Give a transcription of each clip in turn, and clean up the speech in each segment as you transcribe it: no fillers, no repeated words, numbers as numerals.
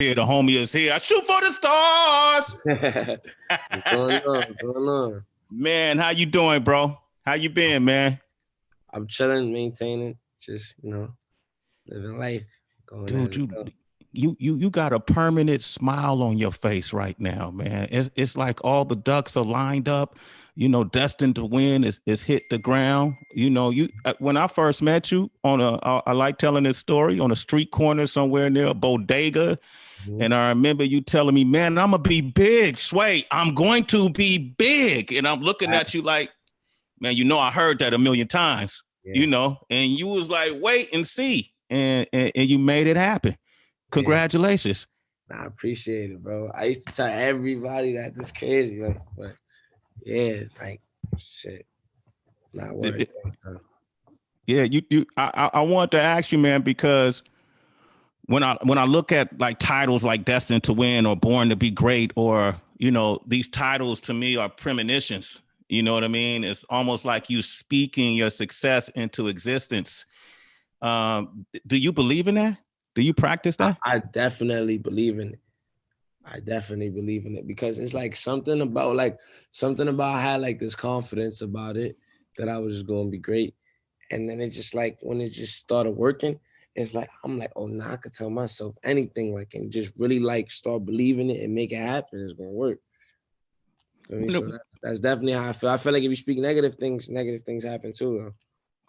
Here, the homie is here. I shoot for the stars. What's going on? What's going on? Man, how you doing, bro? How you been, man? I'm chilling, maintaining, just living life, going Dude, as it you go. you got a permanent smile on your face right now, man. It's like all the ducks are lined up. Destined to win is hit the ground. You when I first met you on I like telling this story on a street corner somewhere near a bodega. Mhm. And I remember you telling me, man, I'm gonna be big, Sway. I'm going to be big. And I'm looking I- at you like, man, I heard that a million times, yeah, and you was like, wait and see. And you made it happen. yeah. Congratulations. Nah, I appreciate it, bro. I used to tell everybody that this crazy, but yeah, like shit, not worth it. So, Yeah, I want to ask you, man, because when I look at like titles like Destined to Win or Born to Be Great, or these titles to me are premonitions. You know what I mean? It's almost like you speaking your success into existence. Do you believe in that? Do you practice that? I definitely believe in it. I definitely believe in it because it's like something about I had like this confidence about it that I was just gonna be great. And then it just like when it just started working, it's like I'm like, oh nah, I could tell myself anything, like and just really like start believing it and make it happen. It's gonna work. For me. So that's definitely how I feel. I feel like if you speak negative things happen too.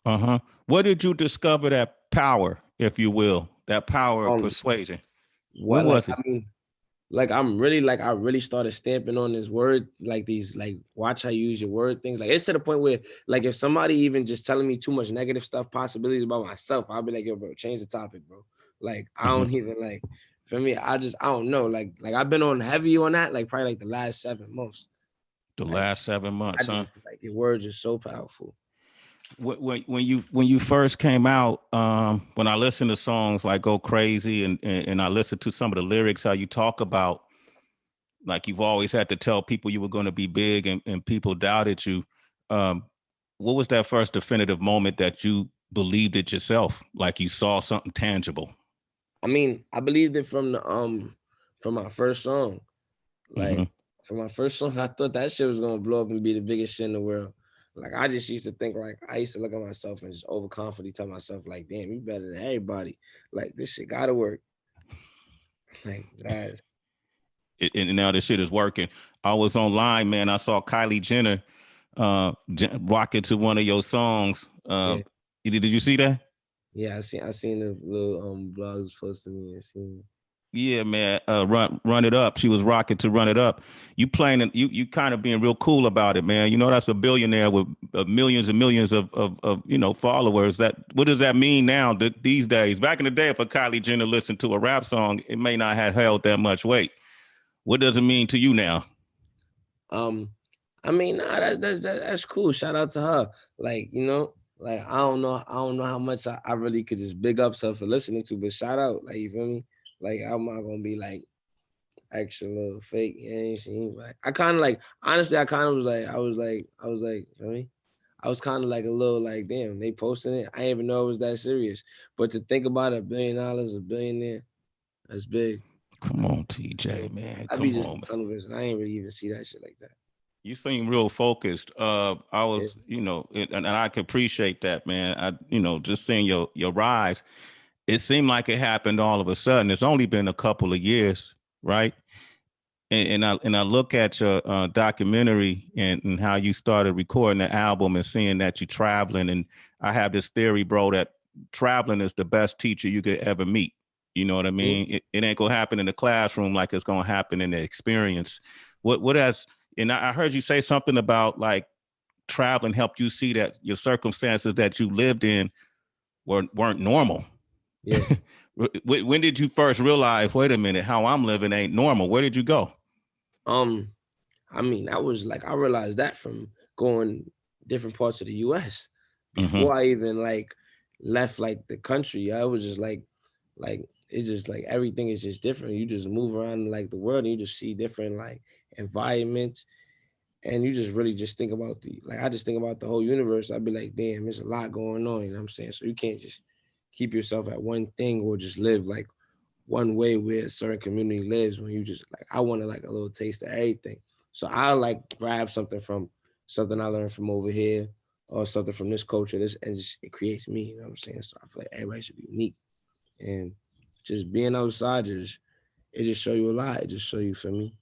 Uh-huh. Where did you discover that power, if you will, that power of Um, persuasion? When what like was it? I mean, like I'm really like I really started stamping on this word, like these like watch how you use your word things. Like it's to the point where like if somebody even just telling me too much negative stuff, possibilities about myself, I'll be like, yo, bro, change the topic, bro. Like I Mm-hmm. don't even like for me, I don't know. Like I've been on heavy on that, like probably like the last 7 months. The Like last seven I months, huh? just like your words are so powerful. When you first came out, when I listened to songs like "Go Crazy" and I listened to some of the lyrics, how you talk about like you've always had to tell people you were going to be big and people doubted you. Um, what was that first definitive moment that you believed it yourself, like you saw something tangible? I mean, I believed it from my first song. Mm-hmm. Like for my first song, I thought that shit was gonna blow up and be the biggest shit in the world. Like I just used to think like I used to look at myself and just overconfidently tell myself like, damn, you better than everybody. Like this shit gotta work. Like that's And now this shit is working. I was online, man. I saw Kylie Jenner rocking to one of your songs. yeah. Did you see that? Yeah, I seen the little blogs posting me and seen Yeah, man. Run it up. She was rocking to Run It Up. You playing it. You kind of being real cool about it, man. That's a billionaire with millions and millions of followers. That what does that mean now? These days, back in the day, if a Kylie Jenner listened to a rap song, it may not have held that much weight. What does it mean to you now? um I mean, nah, that's cool. Shout out to her. Like, like I don't know how much I really could just big up her for listening to, but shout out, like you feel me? Like I'm not gonna be like extra little fake. You know what I'm saying? Like I kind of like honestly, I kind of was like you know what I mean? I was kind of like a little like, damn, they posting it. I didn't even know it was that serious. But to think about $1 billion, a billionaire, that's big. Come on, Yeah. TJ, man. I be Come just on, man. television. I ain't really even see that shit like that. You seem real focused. I Yeah. was, and I could appreciate that, man. Just seeing your rise. It seemed like it happened all of a sudden. It's only been a couple of years, right? And I look at your documentary and how you started recording the album and seeing that you're traveling. And I have this theory, bro, that traveling is the best teacher you could ever meet. You know what I Mhm. mean? It ain't gonna happen in the classroom like it's gonna happen in the experience. What has and I heard you say something about like traveling helped you see that your circumstances that you lived in weren't normal. Yeah. When did you first realize, wait a minute, how I'm living ain't normal? Where did you go? Um, I mean, I was like, I realized that from going different parts of the US Mm-hmm. before I even like left like the country. I was just like it's just like everything is just different. You just move around like the world and you just see different like environments and you just really just think about I just think about the whole universe. I'd be like, damn, there's a lot going on, you know what I'm saying? So you can't just keep yourself at one thing or just live like one way where a certain community lives when you just like I wanted like a little taste of everything. So I like grab something I learned from over here or something from this culture, this and just it creates me, you know what I'm saying? So I feel like everybody should be unique. And just being outside it just show you a lot. It just show you for me.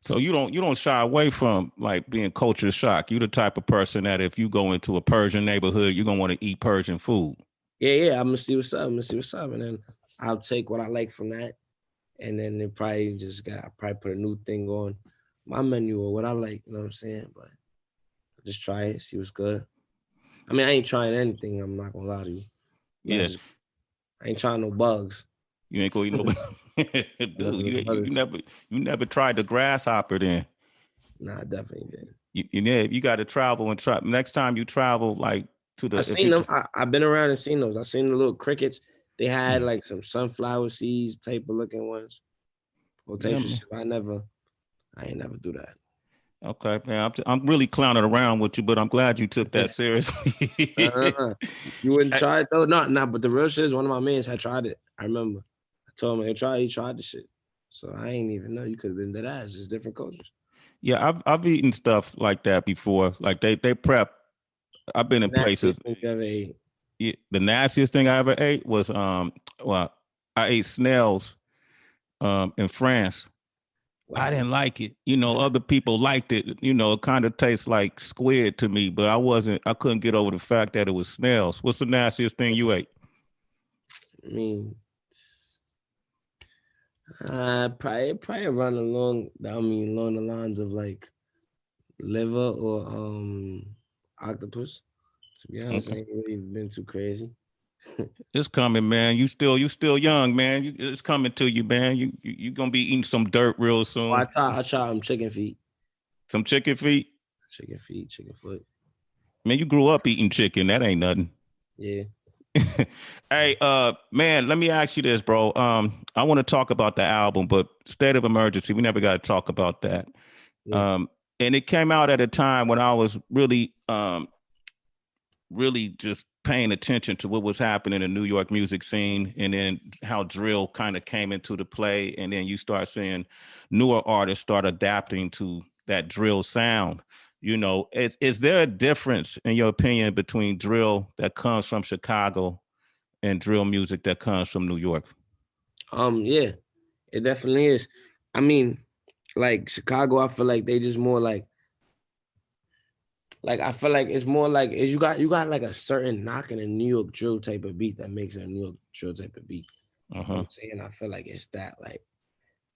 So you don't shy away from like being culture shock. You the type of person that if you go into a Persian neighborhood, you're gonna want to eat Persian food. Yeah, I'm gonna see what's up. I'm gonna see what's up. And then I'll take what I like from that. And then they probably I probably put a new thing on my menu or what I like, you know what I'm saying? But just try it, see what's good. I mean, I ain't trying anything, I'm not gonna lie to you. Yeah, I ain't trying no bugs. you ain't gonna eat no. Dude, you never tried the grasshopper then. Nah, I definitely did. You got to travel and try. Next time you travel, like to the I if seen you them. I've been around and seen those. I seen the little crickets. They had mm, like some sunflower seeds type of looking ones. Or type yeah, of man. shit. I ain't never do that. Okay, man. I'm really clowning around with you, but I'm glad you took that seriously. uh You wouldn't try it though? No, but the real shit is one of my mans had tried it. I remember. I told him he tried the shit. So I ain't even know you could have been that ass. It's different cultures. Yeah, I've eaten stuff like that before. Like they prep. I've been in places. Nastiest thing you ever ate. The nastiest thing I ever ate was well, I ate snails in France. I Wow. didn't like it. Other people liked it. It kind of tastes like squid to me, but I couldn't get over the fact that it was snails. What's the nastiest thing you ate? I mean, probably run along. Along the lines of like liver or octopus. To be honest, I Okay. ain't really been too crazy. It's coming, man. You still young, man. It's coming to you, man. You gonna be eating some dirt real Oh, soon. I try chicken feet, Some chicken feet. chicken foot. Man, you grew up eating chicken. That ain't nothing. Yeah, Hey, man, let me ask you this, bro. I want to talk about the album, but State of Emergency, we never got to talk about that. yeah. Um, and it came out at a time when I was really just paying attention to what was happening in the New York music scene, and then how drill kind of came into the play, and then you start seeing newer artists start adapting to that drill sound. Is there a difference in your opinion between drill that comes from Chicago and drill music that comes from New York? Yeah, it definitely is. I mean, like Chicago, I feel like they just more like I feel like it's more like is you got like a certain knock in a New York drill type of beat that makes it a New York drill type of beat. You know what Uh-huh. I'm saying? I feel like it's that like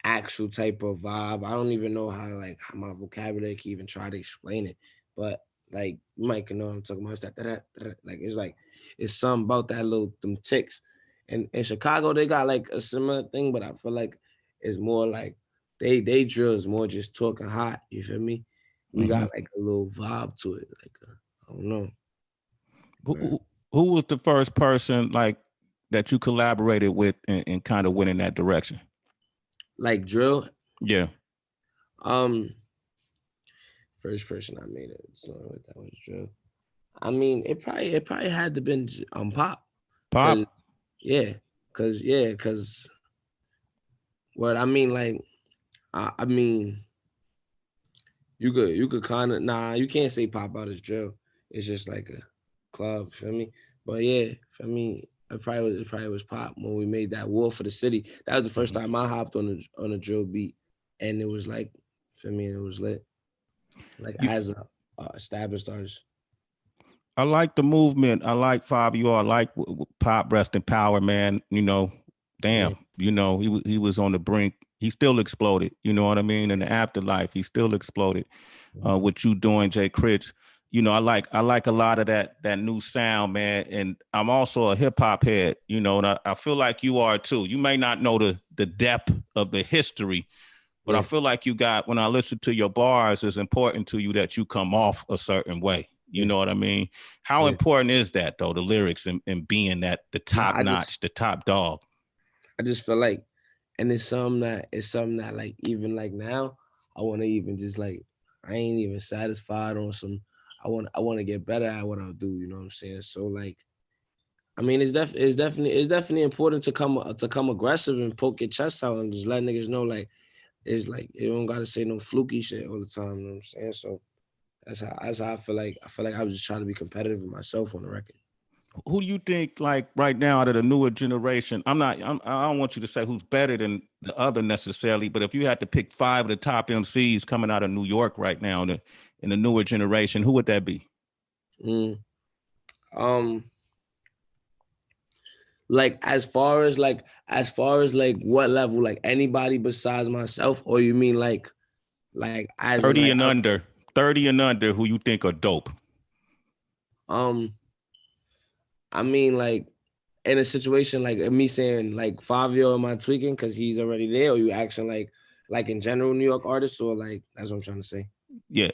actual type of vibe. I don't even know how my vocabulary can even try to explain it. But like you might know what I'm talking about. It's that like it's something about that little them ticks. And in Chicago they got like a similar thing, but I feel like it's more like they drill is more just talking hot. You feel me? We Mm-hmm. got like a little vibe to it. Like I don't know. Who, who who was the first person like that you collaborated with and kind of went in that direction? Like drill. Yeah. Um, first person I made it song with that was drill. I mean, it probably had to been pop, cause Pop? yeah, cause what I mean like I mean you could kind of you can't say pop out as drill. It's just like a club, feel me? But yeah, for me, it probably was pop when we made that War for the City. That was the first Mhm. time I hopped on a drill beat, and it was like for me it was lit. Like You, as a established artist. I like the movement. I like Fabio. I like Pop Rest in Power, man. Yeah. Damn. He was on the brink. He still exploded. You know what I mean? In the afterlife, he still exploded. Mhm. What you doing, Jay Critch? I like a lot of that new sound, man. And I'm also a hip hop head. And I feel like you are too. You may not know the depth of the history, but I Yeah. feel like when I listen to your bars, it's important to you that you come off a certain way. You Yeah. know what I mean? How Yeah. important is that though, the lyrics and being that the Nah, top notch, the top dog? I just feel like, and it's something that like even like now, I want to even just like I ain't even satisfied on some. I want to get better at what I do. You know what I'm saying? So like I mean, it's definitely important to come aggressive and poke your chest out and just let niggas know like it's like you don't gotta say no fluky shit all the time. You know what I'm saying? So that's how I feel like I was just trying to be competitive with myself on the record. Who do you think, like right now, out of the newer generation? I don't want you to say who's better than the other necessarily, but if you had to pick 5 of the top MCs coming out of New York right now in the newer generation, who would that be? Like as far as like what level, like anybody besides myself, or you mean like as 30 in like and under, 30 and under, who you think are dope? I mean like in a situation like me saying like Fabio, am I tweaking because he's already there, or you acting like in general New York artists, or like that's what I'm trying to say? Yeah,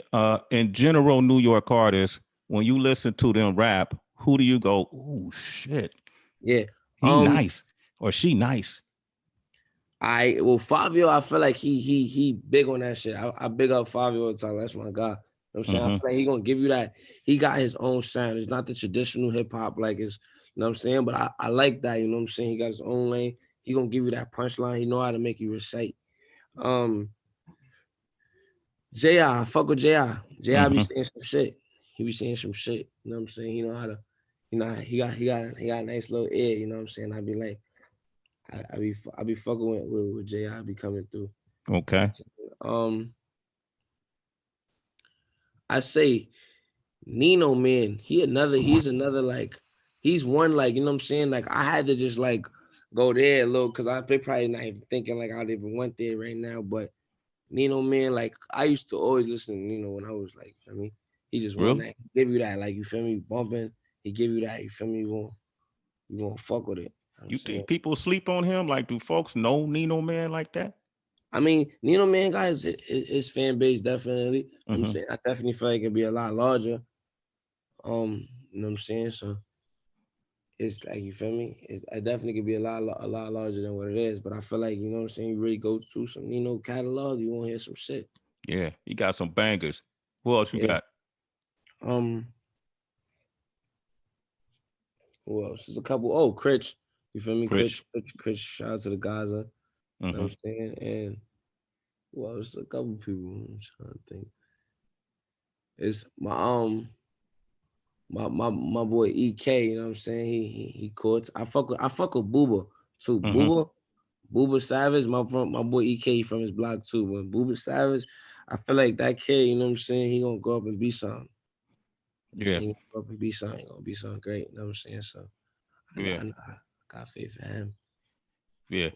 in general, New York artists, when you listen to them rap, who do you go, oh shit, Yeah. he nice or she nice? Fabio, I feel like he big on that shit. I big up Fabio all the time. That's my guy. You know what I'm saying? I feel like he gonna give you that. He got his own sound. It's not the traditional hip hop like it's, you know what I'm saying? But I like that, you know what I'm saying? He got his own lane. He gonna give you that punchline. He know how to make you recite. J.I., fuck with J.I. J.I. be saying some shit. He be saying some shit. You know what I'm saying? He know how to, he got a nice little ear, you know what I'm saying? I be like, I be fucking with J.I. be coming through. Okay. I say Nino, man, he's another like, he's one like, you know what I'm saying? Like I had to just like go there a little because they probably not even thinking like I'd even went there right now. But Nino, man, like I used to always listen to Nino when I was like, you feel me? He just one that give you that, like, you feel me, bumping. He give you that, you feel me? You won't fuck with it. You think people sleep on him? Like, do folks know Nino Man like that? I mean, Nino Man guys, his fan base definitely. I'm saying I definitely feel like it'd be a lot larger. You know what I'm saying? So it's like, you feel me? I definitely could be a lot larger than what it is. But I feel like, you know what I'm saying, you really go through some Nino catalog, you won't hear some shit. Yeah, he got some bangers. Who else you got? Who else? There's a couple. Oh, Critch. You feel me? Critch. Shout out to the Gaza. You know what I'm saying? And well, there's a couple people I'm trying to think. It's my boy EK, you know what I'm saying? He courts. I fuck with Booba too. Booba Savage, my boy EK from his block too. But Booba Savage, I feel like that kid, you know what I'm saying? He gonna go up and be something. Yeah. He gonna go up and be something. He gonna be something great. You know what I'm saying? So I got faith in him. Yeah.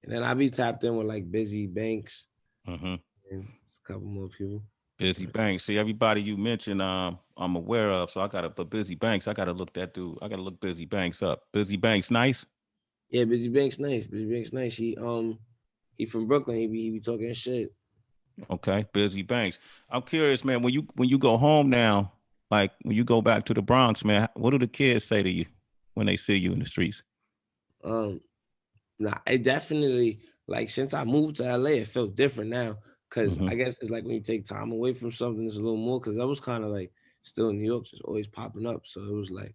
And then I be tapped in with like Busy Banks. And a couple more people. Busy Banks. See, everybody you mentioned, I'm aware of. So I gotta put Busy Banks. I gotta look that dude. I gotta look Busy Banks up. Busy Banks, nice. Yeah, Busy Banks, nice. Busy Banks, nice. He from Brooklyn. He be talking shit. Okay, Busy Banks. I'm curious, man. When you go home now, like when you go back to the Bronx, man, what do the kids say to you when they see you in the streets? Nah, it definitely, like, since I moved to LA, it felt different now. Cause I guess it's like when you take time away from something, it's a little more. Cause I was kind of like still in New York, just always popping up. So it was like,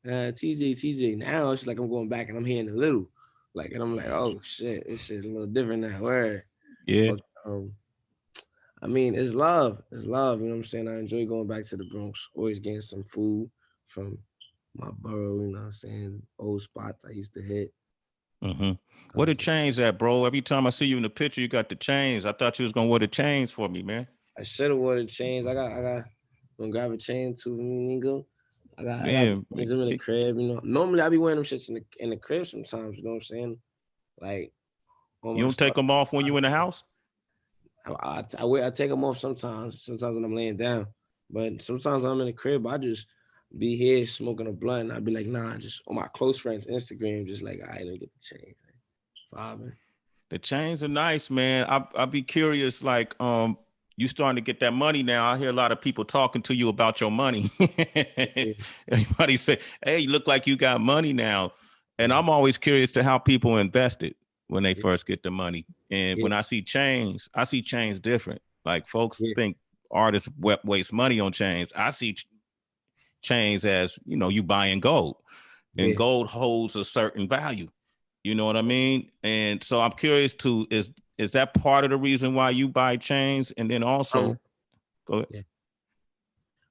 TJ. Now it's like I'm going back and I'm hearing a little, like, and I'm like, oh shit, this shit's a little different now. Where, Yeah. but, I mean, it's love. It's love. You know what I'm saying? I enjoy going back to the Bronx, always getting some food from my borough, you know what I'm saying? Old spots I used to hit. What a change that, bro. Every time I see you in the picture, you got the chains. I thought you was gonna wear the chains for me, man. I should have worn the chains. I got gonna grab a chain too, nigga. I got chains in the crib, you know. Normally I be wearing them shits in the crib sometimes, you know what I'm saying? Like, you don't take them off when you in the house? I take them off sometimes when I'm laying down. But sometimes I'm in the crib, I just be here smoking a blunt. And I'd be like, nah, just on my close friends' Instagram, just like, all right, let me get the chains. Vibing. The chains are nice, man. I'd be curious, like, you starting to get that money now. I hear a lot of people talking to you about your money. Everybody say, hey, you look like you got money now. And I'm always curious to how people invest it when they first get the money. And when I see chains different. Like folks think artists waste money on chains. I see chains as, you know, you buying gold, and Yeah. gold holds a certain value. You know what I mean? And so I'm curious to, is that part of the reason why you buy chains? And then also, go ahead. Yeah.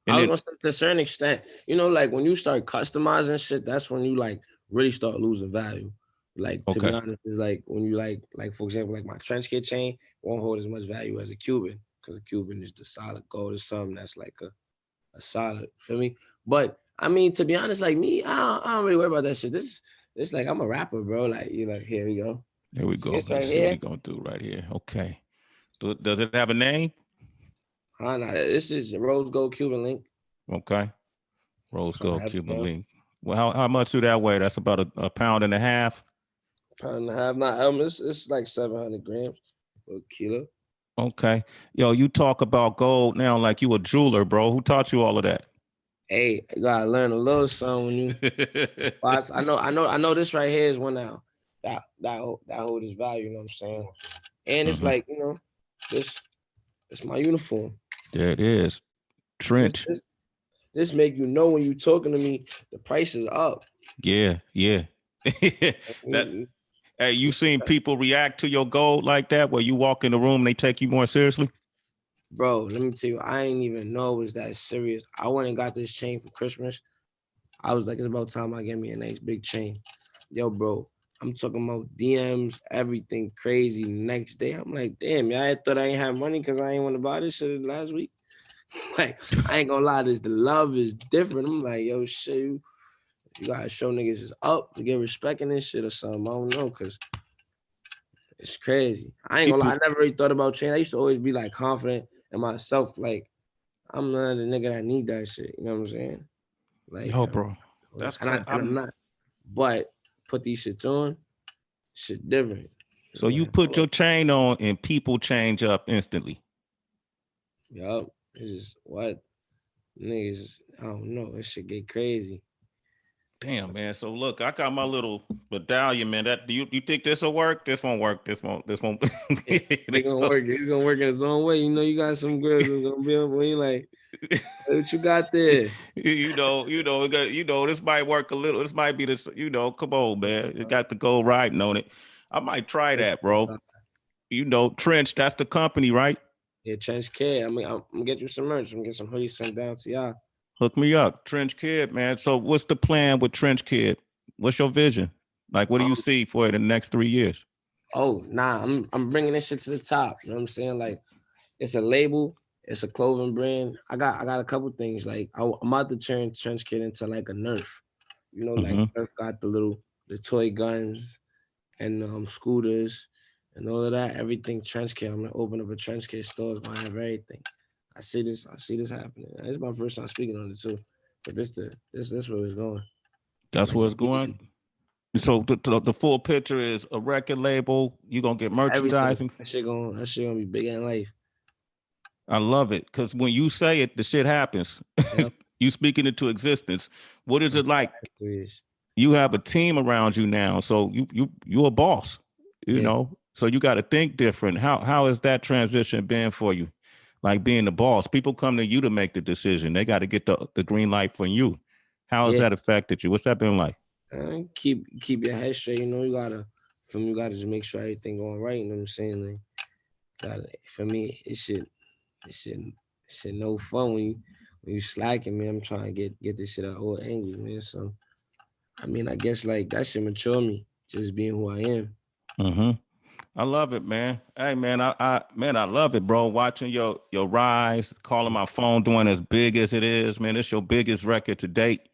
And I was then, gonna say to a certain extent, you know, like when you start customizing shit, that's when you like really start losing value. Like to be honest, it's like when you like for example, like my trench kid chain won't hold as much value as a Cuban, because a Cuban is the solid gold, is something that's like a solid, feel me? But I mean, to be honest, like me, I don't really worry about that shit. This like I'm a rapper, bro. Like you like, here we go. there we See go. this right Let's see what here? he's gonna do right here. Okay. Does it have a name? Nah, this is rose gold Cuban link. Okay. Rose gold Heavy, Cuban bro. link. Well, how much do that weigh? That's about a pound and a half. Pound and a half. Not it's like 700 grams or a kilo. Okay. Yo, you talk about gold now like you a jeweler, bro. Who taught you all of that? Hey, you gotta learn a little something when you spots. I know this right here is one now that hold its value, you know what I'm saying? And it's like, you know, it's my uniform. There it is. Trench. This make you know when you talking to me, the price is up. Yeah. That, hey, you seen people react to your gold like that where you walk in the room and they take you more seriously? Bro, let me tell you, I ain't even know it was that serious. I went and got this chain for Christmas. I was like, it's about time I get me a nice big chain. Yo, bro, I'm talking about DMs, everything crazy. Next day, I'm like, damn, yeah, I thought I ain't have money because I ain't want to buy this shit last week. Like, I ain't gonna lie, the love is different. I'm like, yo, shit, you gotta show niggas is up to get respect in this shit or something. I don't know, because it's crazy. I ain't gonna lie, I never really thought about chain. I used to always be like confident in myself. Like, I'm not the nigga that need that shit. You know what I'm saying? Like, Yo, bro, that's I'm not. But put these shits on, shit different. So you put your chain on and people change up instantly. Yup. It's just what niggas, I don't know. This shit get crazy. Damn, man. So look, I got my little medallion, man. That do you think this will work? This won't work. This won't. It's gonna work. It's gonna work in its own way. You know, you got some girls that's gonna be up when you like, what you got there? This might work a little. This might be this. Come on, man. It got the gold riding on it. I might try that, bro. Trench. That's the company, right? Yeah, Trench Kid. I'm gonna get you some merch. I'm gonna get some hoodies sent down to y'all. Hook me up, Trench Kid, man. So what's the plan with Trench Kid? What's your vision? Like, what do you see for it in the next 3 years? Oh, nah, I'm bringing this shit to the top. You know what I'm saying? Like, it's a label, it's a clothing brand. I got a couple things. Like, I'm about to turn Trench Kid into like a Nerf. You know, like Nerf got the toy guns and scooters and all of that. Everything Trench Kid. I'm gonna open up a Trench Kid store. It's gonna have everything. I see this happening. It's my first time speaking on it too. But this where it's going. That's where it's going. So the full picture is a record label. You're gonna get merchandising. Everything. That shit gonna be big in life. I love it. Cause when you say it, the shit happens. Yep. You speaking into existence. What is it like? You have a team around you now. So you're a boss, you know. So you got to think different. How has that transition been for you? Like being the boss, people come to you to make the decision. They got to get the green light from you. How has that affected you? What's that been like? Keep your head straight. You know, you gotta just make sure everything going right. You know what I'm saying? Like, for me, it should no fun when you slacking, man. I'm trying to get this shit at all angles, man. So, I mean, I guess like that should mature me, just being who I am. Mm-hmm. I love it, man. Hey, man, I love it, bro. Watching your rise, calling my phone, doing as big as it is, man. It's your biggest record to date.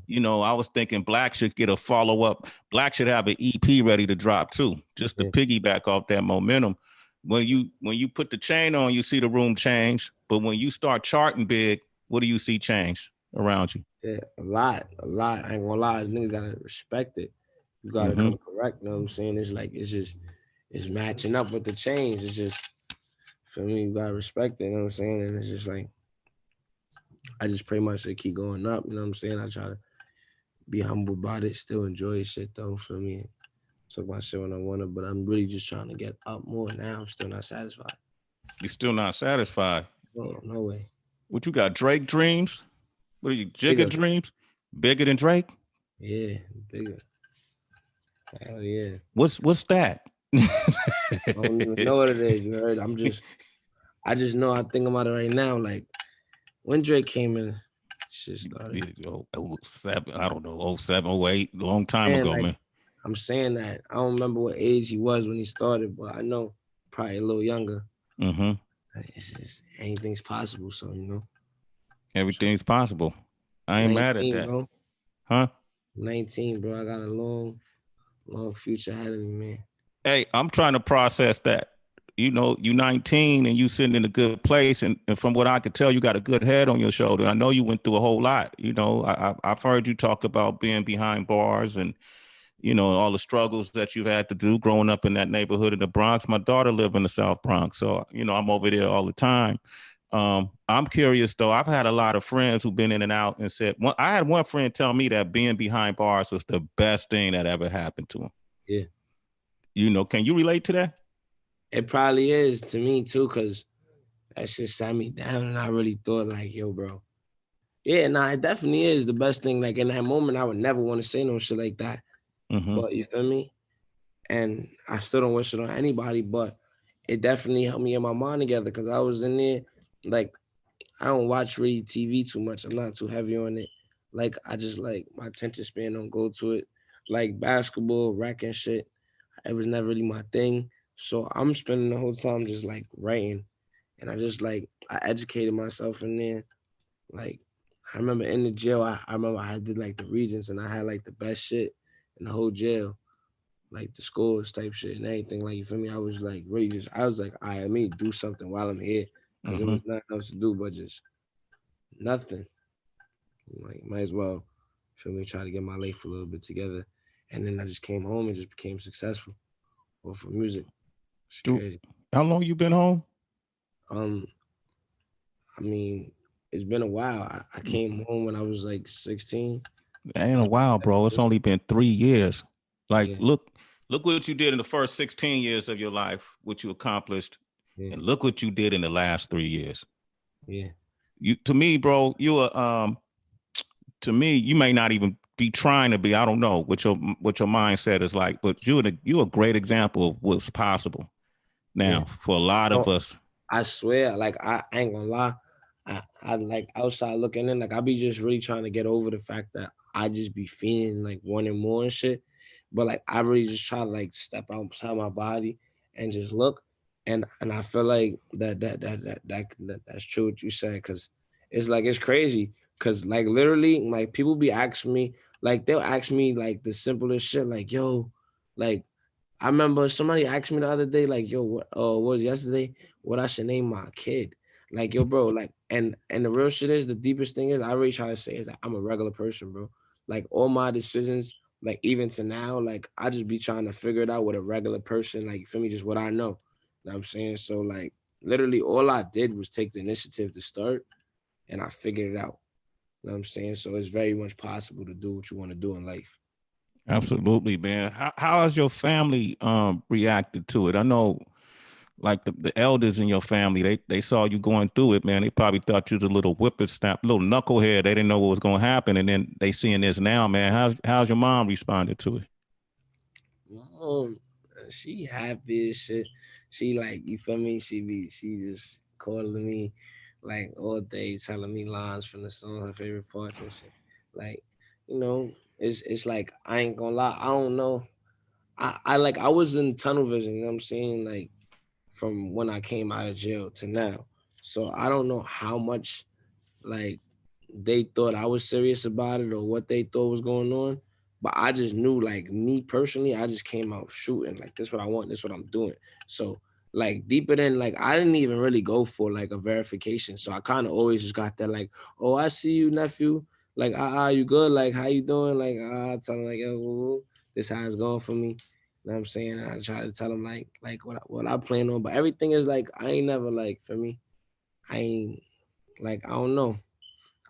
You know, I was thinking Black should get a follow-up. Black should have an EP ready to drop too, just to piggyback off that momentum. When you put the chain on, you see the room change. But when you start charting big, what do you see change around you? Yeah, a lot. I ain't gonna lie, niggas gotta respect it. You gotta come correct. You know what I'm saying? It's matching up with the change. It's just, for me, you gotta respect it. You know what I'm saying? And it's just like, I just pray my shit keep going up. You know what I'm saying? I try to be humble about it, still enjoy shit though. For me, talk my shit when I want to, but I'm really just trying to get up more now. I'm still not satisfied. You're still not satisfied? No way. What you got? Drake dreams? What are you, Jigga Bigger. Dreams? Bigger than Drake? Yeah, bigger. Hell yeah. What's that? I don't even know what it is. You heard? I just know I think about it right now. Like when Drake came in, shit started. Oh, 07, I don't know, 07, 08, long time Man, ago, like man. I'm saying that I don't remember what age he was when he started, but I know probably a little younger. Mm-hmm. It's just anything's possible. So Everything's possible. I ain't mad at 19, that. bro. Huh? 19, bro. I got a long future ahead of me, man. Hey, I'm trying to process that. You 19 and you sitting in a good place, and from what I could tell, you got a good head on your shoulder. I know you went through a whole lot. I've heard you talk about being behind bars and all the struggles that you've had to do growing up in that neighborhood in the Bronx. My daughter lived in the South Bronx, so I'm over there all the time. I'm curious though. I've had a lot of friends who've been in and out and said, I had one friend tell me that being behind bars was the best thing that ever happened to him. Yeah. Can you relate to that? It probably is to me too, because that shit sat me down and I really thought like, yo, bro. Yeah, nah, it definitely is the best thing. Like in that moment, I would never want to say no shit like that. Mm-hmm. But you feel me? And I still don't wish it on anybody, but it definitely helped me get my mind together because I was in there. Like, I don't watch really TV too much. I'm not too heavy on it. Like, I just like my attention span don't go to it. Like basketball, rec and shit. It was never really my thing. So I'm spending the whole time just like writing. And I just like I educated myself in there. Like I remember in the jail, I remember I did like the regents and I had like the best shit in the whole jail. Like the scores type shit and everything. Like you feel me? I was like really I was like, all right, let me do something while I'm here. Because there was nothing else to do but just nothing. Like might as well, feel me, try to get my life a little bit together. And then I just came home and just became successful. Well, for music. It's crazy. How long you been home? I mean, it's been a while. I came home when I was like 16. That ain't a while, bro. It's only been 3 years. Like, Yeah. look what you did in the first 16 years of your life, what you accomplished, and look what you did in the last 3 years. Yeah. To me, bro, to me, you may not even be trying to be. I don't know what your mindset is like, but you're a great example of what's possible now for a lot of us. I swear, like I ain't gonna lie. I like outside looking in, like I be just really trying to get over the fact that I just be feeling like wanting more and shit. But like I really just try to like step outside my body and just look. And I feel like that's true what you said, because it's like it's crazy. Cause like literally, like people be asking me, like they'll ask me like the simplest shit, like, yo, like I remember somebody asked me the other day, like, yo, what was yesterday? What I should name my kid? Like, yo, bro, like, and the real shit is the deepest thing is I really try to say is that I'm a regular person, bro. Like all my decisions, like even to now, like I just be trying to figure it out with a regular person, like you feel me, just what I know. You know what I'm saying? So like literally all I did was take the initiative to start and I figured it out. You know what I'm saying? So it's very much possible to do what you want to do in life. Absolutely, man. How has your family reacted to it? I know, like the elders in your family, they saw you going through it, man. They probably thought you was a little whippersnap, little knucklehead. They didn't know what was going to happen, and then they seeing this now, man. How's your mom responded to it? Mom, she happy as shit. She like, you feel me? She just calling me like all day, telling me lines from the song, her favorite parts and shit. Like, it's like I ain't gonna lie, I don't know. I was in tunnel vision, you know what I'm saying? Like from when I came out of jail to now. So I don't know how much like they thought I was serious about it or what they thought was going on. But I just knew, like me personally, I just came out shooting. Like this what I want, this what I'm doing. So like deeper than like I didn't even really go for like a verification. So I kind of always just got that like, oh, I see you, nephew. Like, you good? Like, how you doing? Like, tell him like, yo, this how it's going for me. You know what I'm saying? And I try to tell him like what I plan on. But everything is like I ain't never like for me. I ain't like I don't know.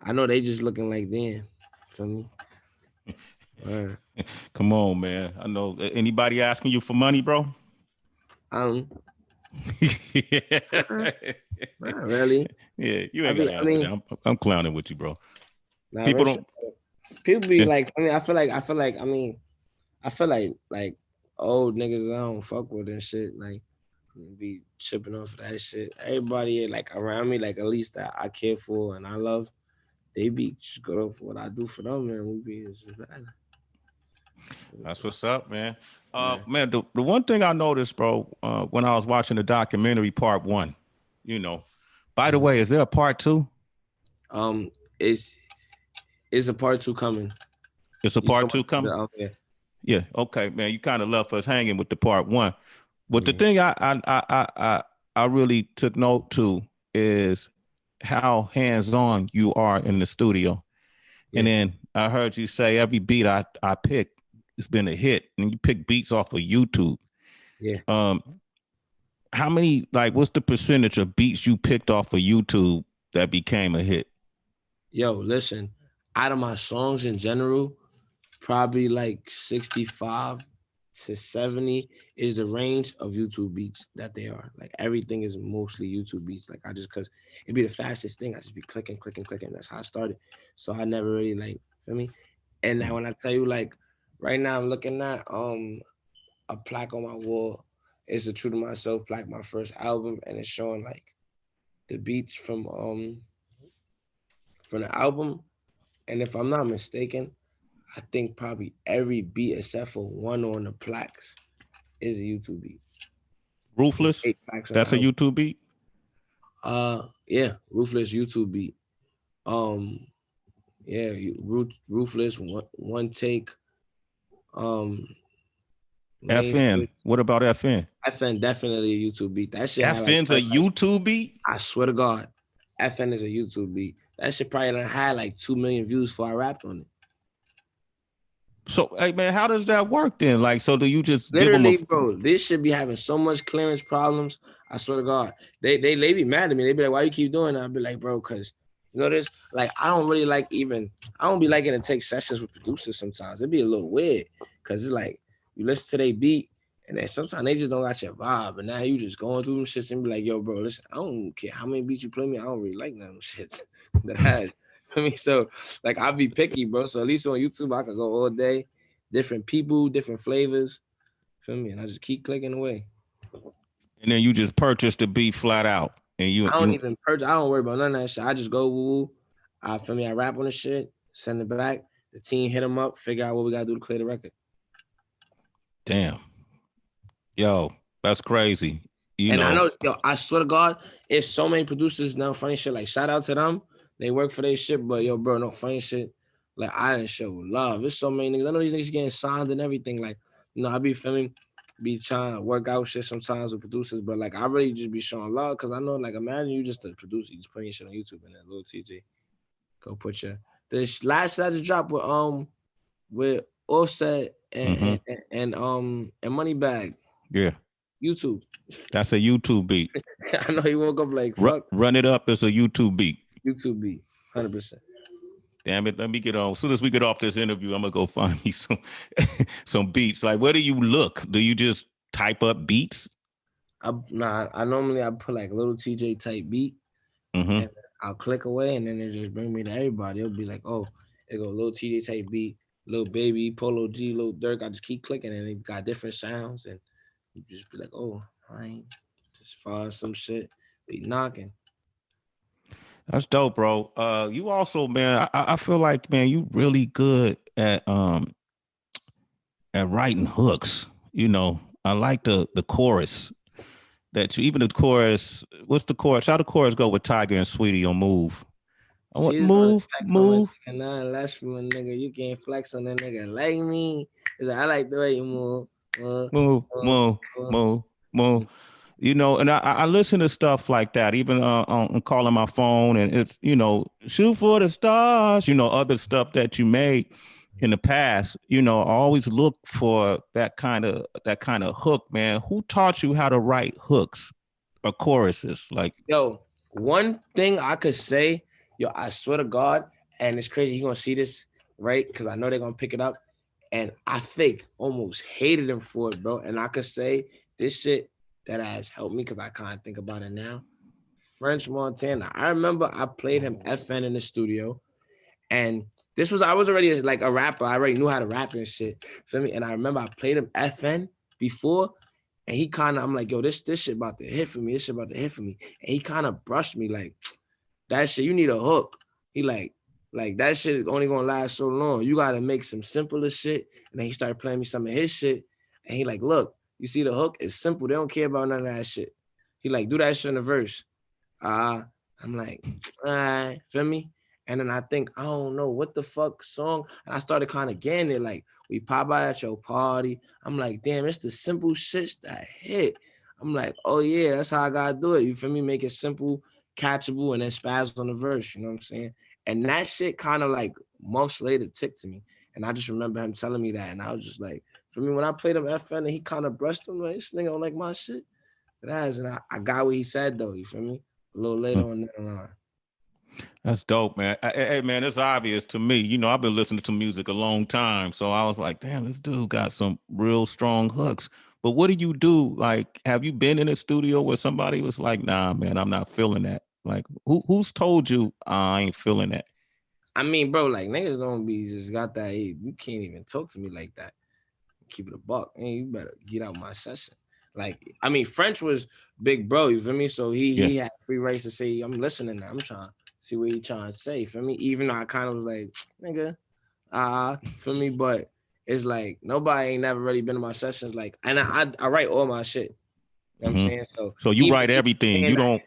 I know they just looking like them. For me. Come on, man. I know. Anybody asking you for money, bro? Not really. Yeah, you ain't got to answer that. I'm clowning with you, bro. Nah, People real shit. don't. People be Yeah. like, I feel like old niggas I don't fuck with and shit. Like be tripping off of that shit. Everybody like around me, like at least that I care for and I love, they be just good off what I do for them, man. We be it's just bad. That's what's up, man. Yeah. Man, the one thing I noticed, bro, when I was watching the documentary part one, by the way, is there a part two? Um, it's a part two coming. It's a You part talking two coming? about Yeah. Okay, man. You kind of left us hanging with the part one. But the yeah. thing I really took note to is how hands-on you are in the studio. And Yeah. then I heard you say every beat I pick, it's been a hit. And you pick beats off of YouTube. Yeah. How many, like, what's the percentage of beats you picked off of YouTube that became a hit? Yo, listen, out of my songs in general, probably like 65 to 70 is the range of YouTube beats that they are. Like everything is mostly YouTube beats. Like I just cause it'd be the fastest thing. I just be clicking, clicking, clicking. That's how I started. So I never really like, feel me? And now when I tell you like right now I'm looking at a plaque on my wall. It's a True to Myself plaque, my first album, and it's showing like the beats from the album. And if I'm not mistaken, I think probably every beat except for one on the plaques is a YouTube beat. It's Ruthless? 8 plaques on the That's a album. YouTube beat? Yeah, Ruthless YouTube beat. Yeah, Ruthless one take. Um, Main FN. switch. What about FN? FN definitely a YouTube beat. That shit had like FN's a YouTube beat? I swear to God, FN is a YouTube beat. That shit probably done had like 2 million views before I rapped on it. So, hey, man, how does that work then? Like, so do you just give them Literally, bro, this should be having so much clearance problems. I swear to God, they be mad at me. They be like, "Why you keep doing that?" I be like, "Bro, cause you know this. Like, I don't really like even. I don't be liking to take sessions with producers sometimes. It'd be a little weird, cause it's like you listen to their beat, and then sometimes they just don't got your vibe, and now you just going through them shits and be like, "Yo, bro, listen, I don't care how many beats you play me. I don't really like none of them shits that I had." I mean, so like I be picky, bro. So at least on YouTube, I could go all day, different people, different flavors. Feel me? And I just keep clicking away. and then you just purchase the beat flat out, and you I don't you even purchase. I don't worry about none of that shit. I just go woo. I feel me. I rap on the shit, send it back. The team hit them up, figure out what we gotta do to clear the record. damn, yo, that's crazy. And I know, yo, I swear to God, it's so many producers now. Funny shit. Like shout out to them. They work for their shit, but yo, bro, no funny shit. Like I didn't show love. There's so many niggas. I know these niggas getting signed and everything. Like, I be feeling, be trying to work out shit sometimes with producers, but like I really just be showing love because I know, like, imagine you just a producer, you just putting your shit on YouTube and then Lil TJay go put your last shit I just dropped with Offset and Moneybag. Yeah, YouTube. that's a YouTube beat. I know he woke up like fuck. Run it up as a YouTube beat. YouTube beat, 100%. Damn it, let me get on. As soon as we get off this interview, I'm gonna go find me some beats. Like, where do you look? Do you just type up beats? I normally put like Lil TJay type beat, and I'll click away, and then it just bring me to everybody. It'll be like, oh, it go Lil TJay type beat, Lil Baby, Polo G, Lil Durk. I just keep clicking, and it got different sounds, and you just be like, oh, I ain't just find some shit, be knocking. That's dope, bro. You also, man, I feel like, man, you really good at writing hooks. I like the chorus that you, even the chorus. What's the chorus? How the chorus go with Tiger and Sweetie on Move? I want move. And last from a nigga, you can't flex on a nigga like me. It's like, I like the way you move. Move. And I listen to stuff like that, even on calling my phone, and it's, shoot for the stars, other stuff that you made in the past. I always look for that kind of hook, man. Who taught you how to write hooks or choruses? Like, yo, one thing I could say, yo, I swear to God, and it's crazy, you're gonna see this, right? Because I know they're gonna pick it up. And I almost hated him for it, bro. And I could say this shit that has helped me because I kind of think about it now. French Montana. I remember I played him FN in the studio, And I was already like a rapper. I already knew how to rap and shit. Feel me? And I remember I played him FN before, and he kind of, I'm like, yo, this shit about to hit for me. This shit about to hit for me. And he kind of brushed me like, that shit, you need a hook. He like that shit is only gonna last so long. You gotta make some simpler shit. And then he started playing me some of his shit. And he like, look, you see the hook? It's simple. They don't care about none of that shit. He like, do that shit in the verse. I'm like, all right, feel me? And then I think, I don't know what the fuck song. And I started kind of getting it, like, we pop out at your party. I'm like, damn, it's the simple shits that hit. I'm like, oh yeah, that's how I gotta do it. You feel me? Make it simple, catchable, and then spaz on the verse. You know what I'm saying? And that shit kind of like months later ticked to me. And I just remember him telling me that. And I was just like, for me, when I played him FN and he kind of brushed him, like, this nigga don't like my shit. It has. And I got what he said though, you feel me? A little later on the line. That's dope, man. Hey, man, it's obvious to me. You know, I've been listening to music a long time, so I was like, damn, this dude got some real strong hooks. But what do you do? Like, have you been in a studio where somebody was like, nah, man, I'm not feeling that? Like, who's told you I ain't feeling that? I mean, bro, like niggas don't be just got that. Hey, you can't even talk to me like that. Keep it a buck. Hey, you better get out my session. Like, I mean, French was big bro, you feel me? So he had free rights to say, I'm listening now. I'm trying to see what he trying to say, feel me? Even though I kind of was like, nigga, feel me? But it's like nobody ain't never really been in my sessions. Like, and I write all my shit. You know what I'm saying? So you write everything. You don't.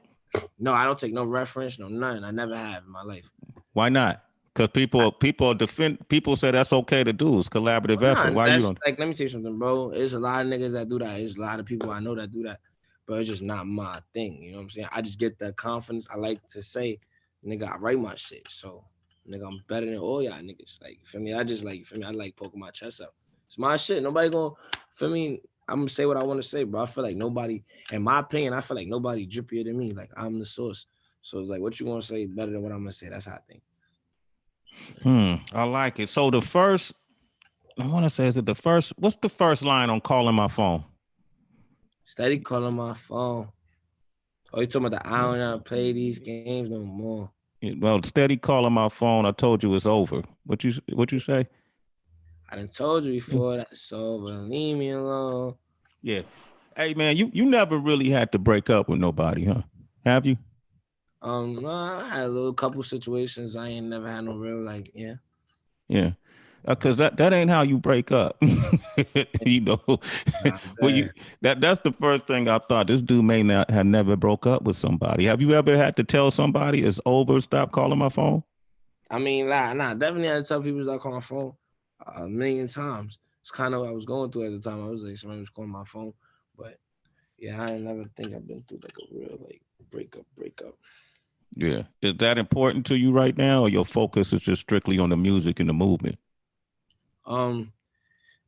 No, I don't take no reference, no nothing. I never have in my life. Why not? Because people say that's okay to do. It's collaborative effort. Why you don't? Like, let me tell you something, bro. There's a lot of niggas that do that. There's a lot of people I know that do that, but it's just not my thing. You know what I'm saying? I just get the confidence. I like to say, nigga, I write my shit. So, nigga, I'm better than all y'all niggas. Like, for me, I just like, for me, I like poking my chest out. It's my shit. Nobody gonna, for me, I'm gonna say what I want to say, bro. I feel like nobody, in my opinion, I feel like nobody drippier than me. Like, I'm the source. So it's like, what you gonna say better than what I'm gonna say? That's how I think. I like it. So the first, I want to say, is it the first? What's the first line on Calling My Phone? Steady calling my phone. Oh, you talking about the I don't know play these games no more. Well, steady calling my phone. I told you it's over. What you say? I done told you before that it's over. Leave me alone. Yeah. Hey man, you never really had to break up with nobody, huh? Have you? No, I had a little couple situations. I ain't never had no real like, yeah. Yeah. Because that ain't how you break up. You know, well, that's the first thing I thought. This dude may not have never broke up with somebody. Have you ever had to tell somebody it's over, stop calling my phone? I mean, nah, definitely had to tell people that call my phone a million times. It's kind of what I was going through at the time. I was like, somebody was calling my phone, but yeah, I never think I've been through like a real like breakup. Yeah. Is that important to you right now, or your focus is just strictly on the music and the movement? Nah,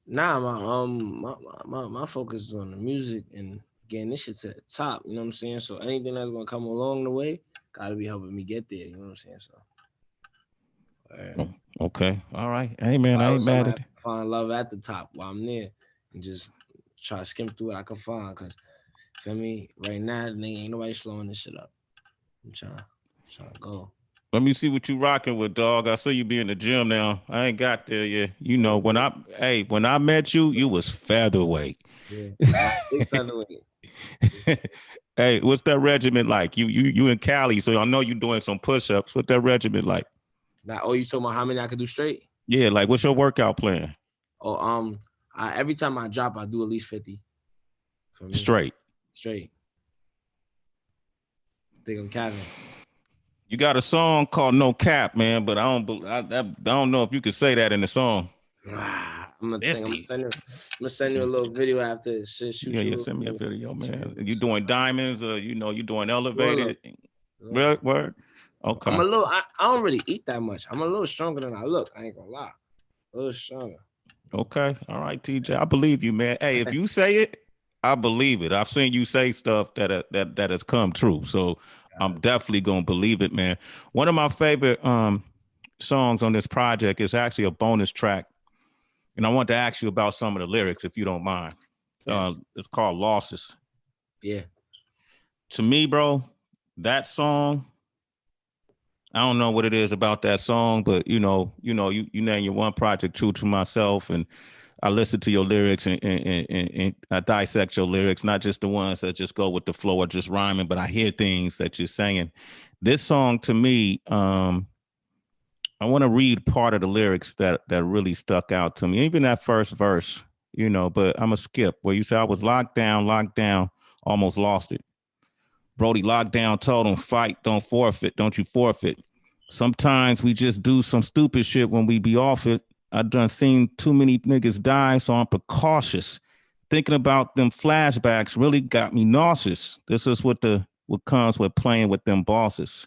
my focus is on the music and getting this shit to the top. You know what I'm saying? So anything that's gonna come along the way, gotta be helping me get there. You know what I'm saying? So. Oh, okay. All right. Hey man, I ain't mad at it. Find love at the top while I'm there and just try to skim through what I can find. Cause feel me, right now, ain't nobody slowing this shit up. I'm trying to go. Let me see what you rocking with, dog. I see you be in the gym now. I ain't got there yet. You know, when I met you, you was featherweight. Yeah, big featherweight. Hey, what's that regimen like? You in Cali, so I know you doing some push-ups. What's that regimen like? Now, you talking about how many I could do straight? Yeah, like what's your workout plan? Oh, every time I drop, I do at least 50. For me. Straight. I think I'm Kevin. You got a song called "No Cap," man, but I don't know if you could say that in the song. I'm gonna send you a little video after this shit. Yeah, send me a video, man. You doing diamonds, or you doing elevated? Word. Okay. I don't really eat that much. I'm a little stronger than I look. I ain't gonna lie. A little stronger. Okay. All right, TJ. I believe you, man. Hey, if you say it, I believe it. I've seen you say stuff that has come true. So I'm definitely gonna believe it, man. One of my favorite songs on this project is actually a bonus track. And I want to ask you about some of the lyrics, if you don't mind. Yes. It's called Losses. Yeah. To me, bro, that song I don't know what it is about that song, but you name your one project, True to Myself, and I listen to your lyrics and I dissect your lyrics, not just the ones that just go with the flow or just rhyming, but I hear things that you're saying. This song to me, I want to read part of the lyrics that really stuck out to me. Even that first verse, but I'm gonna skip where you say I was locked down, almost lost it. Brody locked down, told him fight, don't forfeit, don't you forfeit. Sometimes we just do some stupid shit when we be off it. I done seen too many niggas die, so I'm precautious. Thinking about them flashbacks really got me nauseous. This is what comes with playing with them bosses.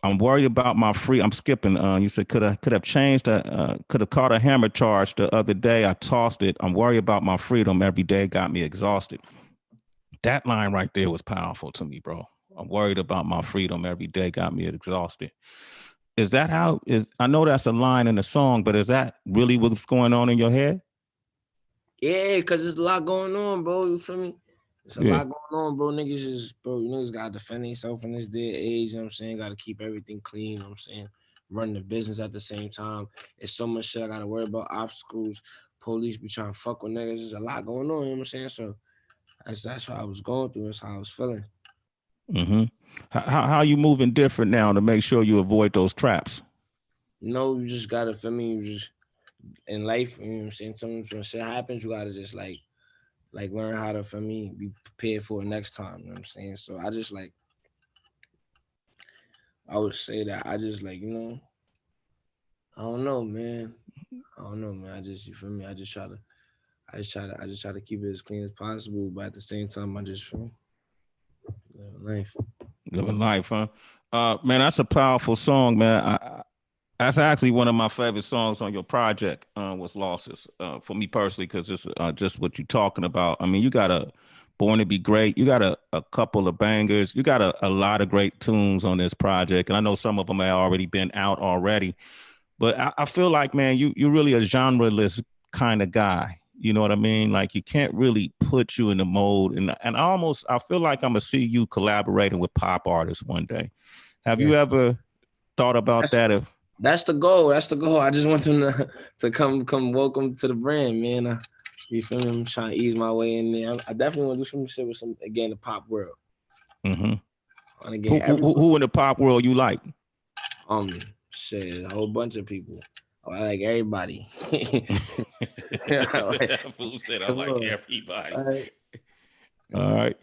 I'm worried about my free. I'm skipping. You said could have changed. Could have caught a hammer charge the other day. I tossed it. I'm worried about my freedom. Every day got me exhausted. That line right there was powerful to me, bro. I'm worried about my freedom. Every day got me exhausted. Is that how? I know that's a line in the song, but is that really what's going on in your head? Yeah, cause there's a lot going on, bro. You feel me? It's a lot going on, bro. Niggas gotta defend themselves in this day and age, you know what I'm saying? Gotta keep everything clean, you know what I'm saying? Run the business at the same time. It's so much shit I gotta worry about, obstacles, police be trying to fuck with niggas. There's a lot going on, you know what I'm saying? So that's what I was going through, that's how I was feeling. Mm-hmm. How you moving different now to make sure you avoid those traps? You just gotta feel me, you just in life, you know what I'm saying? Sometimes when shit happens, you gotta just like learn how to, for me, be prepared for it next time. You know what I'm saying? So I would say that I just I don't know, man. I just, you feel me? I just try to keep it as clean as possible, but at the same time, I just feel Living life, huh? Man, that's a powerful song, man. That's actually one of my favorite songs on your project. Was Losses for me personally, because it's just what you're talking about. I mean, you got a Born to Be Great. You got a couple of bangers. You got a lot of great tunes on this project, and I know some of them have already been out already. But I feel like, man, you're really a genreless kind of guy. You know what I mean? Like you can't really put you in the mold, and I feel like I'm gonna see you collaborating with pop artists one day. Have you ever thought about that? That's the goal. That's the goal. I just want them to come welcome to the brand, man. You feel me? I'm trying to ease my way in there. I definitely want to do some shit with the pop world. Mm-hmm. And again, who in the pop world you like? Shit, a whole bunch of people. I like everybody. Who said I like everybody? All right.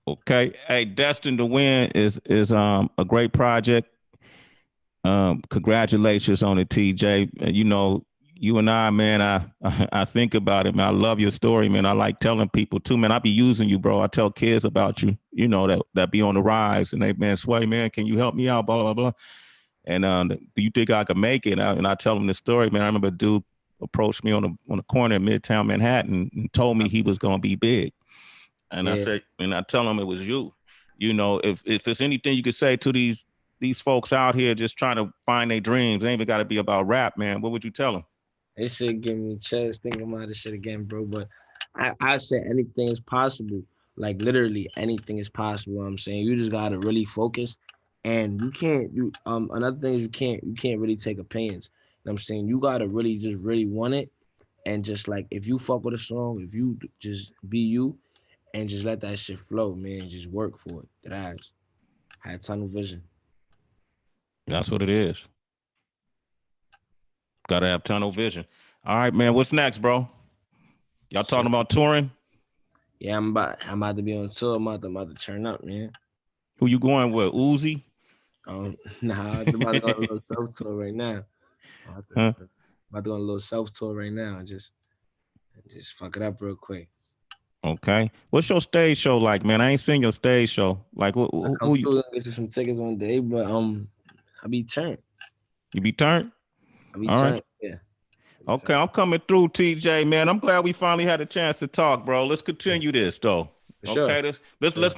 Okay. Hey, Destined to Win is a great project. Congratulations on it, TJ. You and I, man, I think about it, man. I love your story, man. I like telling people too, man. I be using you, bro. I tell kids about you, that be on the rise, and they, man, Sway, man, can you help me out? Blah, blah, blah. And do you think I could make it? And I tell them the story, man. I remember a dude approached me on the corner in Midtown Manhattan and told me he was gonna be big. And I said, and I tell him it was you. If there's anything you could say to these folks out here just trying to find their dreams, it ain't even got to be about rap, man. What would you tell them? It should give me chills thinking about this shit again, bro. But I said anything is possible. Like literally anything is possible. I'm saying you just gotta really focus, and you can't. Another thing is you can't really take opinions. You know what I'm saying you gotta really want it, and just like if you fuck with a song, if you just be you, and just let that shit flow, man. Just work for it. That I had tunnel vision. That's what it is. Gotta have tunnel vision. All right, man. What's next, bro? Y'all talking about touring? Yeah, I'm about to be on tour. I'm about to turn up, man. Who you going with? Uzi? Nah, I'm about to go on a little self tour right now. I'm about to go on a little self tour right now and just fuck it up real quick. Okay. What's your stage show like, man? I ain't seen your stage show. Like, who you? Gonna get you some tickets one day, but I be turned. You be turned? I be turned. Right. Yeah. Okay, I'm coming through, TJ, man. I'm glad we finally had a chance to talk, bro. Let's continue this, though. For sure. Okay, let's.